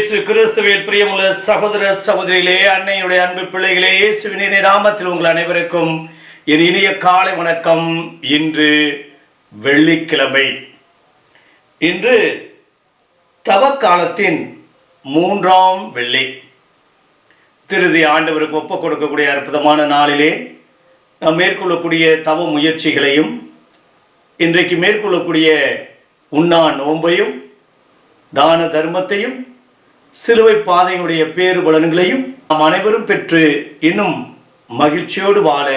இயேசு கிறிஸ்துவில் பிரியமுள்ள சகோதர சகோதரிகளே, அன்னையுடைய அன்பு பிள்ளைகளே, இயேசுவின் நாமத்தில் உங்கள் அனைவருக்கும் என் இனிய காலை வணக்கம். இன்று வெள்ளிக்கிழமை. இன்று தவக்காலத்தின் 3ஆம் வெள்ளி. திருதி ஆண்டவருக்கு ஒப்புக் கொடுக்கக்கூடிய அற்புதமான நாளிலே நாம் மேற்கொள்ளக்கூடிய தவ முயற்சிகளையும், இன்றைக்கு மேற்கொள்ளக்கூடிய உண்ணா நோன்பையும், தான தர்மத்தையும், சிலுவை பாதையுடைய பேறு பலன்களையும் நாம் அனைவரும் பெற்று இன்னும் மகிழ்ச்சியோடு வாழ,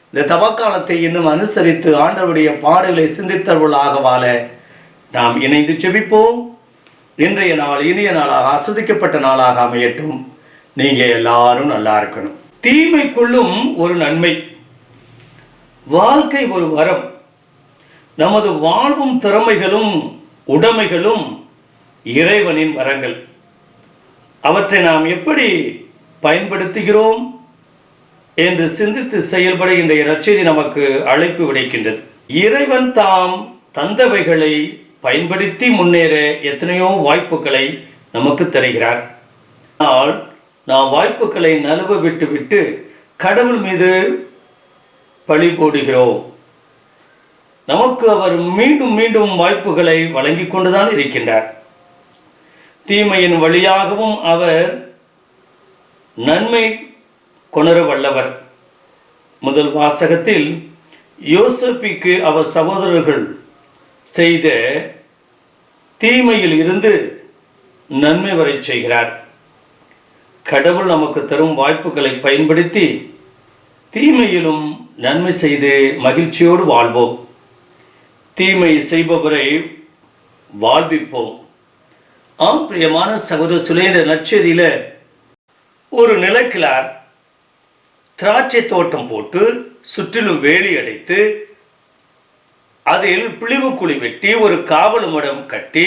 இந்த தவக்காலத்தை இன்னும் அனுசரித்து ஆண்டவருடைய பாடுகளை சிந்தித்தவர்களாக வாழ நாம் இணைந்து ஜெபிப்போம். இன்றைய நாள் இனிய நாளாக, ஆஸ்வதிக்கப்பட்ட நாளாக அமையட்டும். நீங்க எல்லாரும் நல்லா இருக்கணும். தீமைக்குள்ளும் ஒரு நன்மை. வாழ்க்கை ஒரு வரம். நமது வாழ்வும் திறமைகளும் உடைமைகளும் இறைவனின் வரங்கள். அவற்றை நாம் எப்படி பயன்படுத்துகிறோம் என்று சிந்தித்து செயல்பட இன்றைய நற்செய்தி நமக்கு அழைப்பு விடுக்கின்றது. இறைவன் தாம் தந்தவைகளை பயன்படுத்தி முன்னேற எத்தனையோ வாய்ப்புகளை நமக்கு தருகிறார். ஆனால் நாம் வாய்ப்புகளை நழுவ விட்டு கடவுள் மீது பழி போடுகிறோம். நமக்கு அவர் மீண்டும் மீண்டும் வாய்ப்புகளை வழங்கி கொண்டுதான் இருக்கின்றார். தீமையின் வழியாகவும் அவர் நன்மை கொணர வல்லவர். முதல் வாசகத்தில் யோசேப்புக்கு அவர் சகோதரர்கள் செய்த தீமையில் இருந்து நன்மை வரை செய்கிறார். கடவுள் நமக்கு தரும் வாய்ப்புகளை பயன்படுத்தி தீமையிலும் நன்மை செய்து மகிழ்ச்சியோடு வாழ்வோம். தீமை செய்பவரை வாழ்விப்போம். ஆம் பிரியமான சகோதர சுலேந்த நற்செய்தியில ஒரு நிலக்கிழார் திராட்சை தோட்டம் போட்டு சுற்றிலும் வேலி அடைத்து அதில் பிழிவு குழி வெட்டி ஒரு காவல் மடம் கட்டி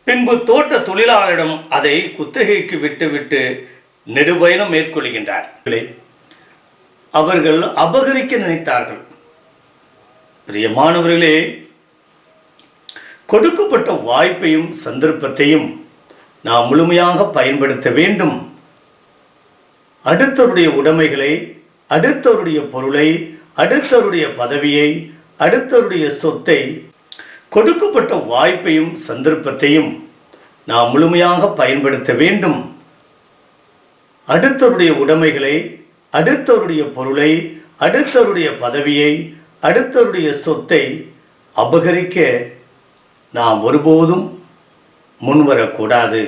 பின்பு தோட்ட தொழிலாளரிடம் அதை குத்தகைக்கு விட்டு நெடுபயணம் மேற்கொள்கின்றார். அவர்கள் அபகரிக்க நினைத்தார்கள். பிரியமானவர்களே, கொடுக்கப்பட்ட வாய்ப்பையும் சந்தர்ப்பத்தையும் நாம் முழுமையாக பயன்படுத்த வேண்டும். அடுத்தவருடைய உடைமைகளை, அடுத்தவருடைய பொருளை, அடுத்தவருடைய பதவியை, அடுத்தவருடைய சொத்தை, கொடுக்கப்பட்ட வாய்ப்பையும் சந்தர்ப்பத்தையும் நாம் முழுமையாக பயன்படுத்த வேண்டும். அடுத்தவருடைய உடைமைகளை, அடுத்தவருடைய பொருளை, அடுத்தவருடைய பதவியை, அடுத்தவருடைய சொத்தை அபகரிக்க நாம் ஒருபோதும் முன்வரக்கூடாது.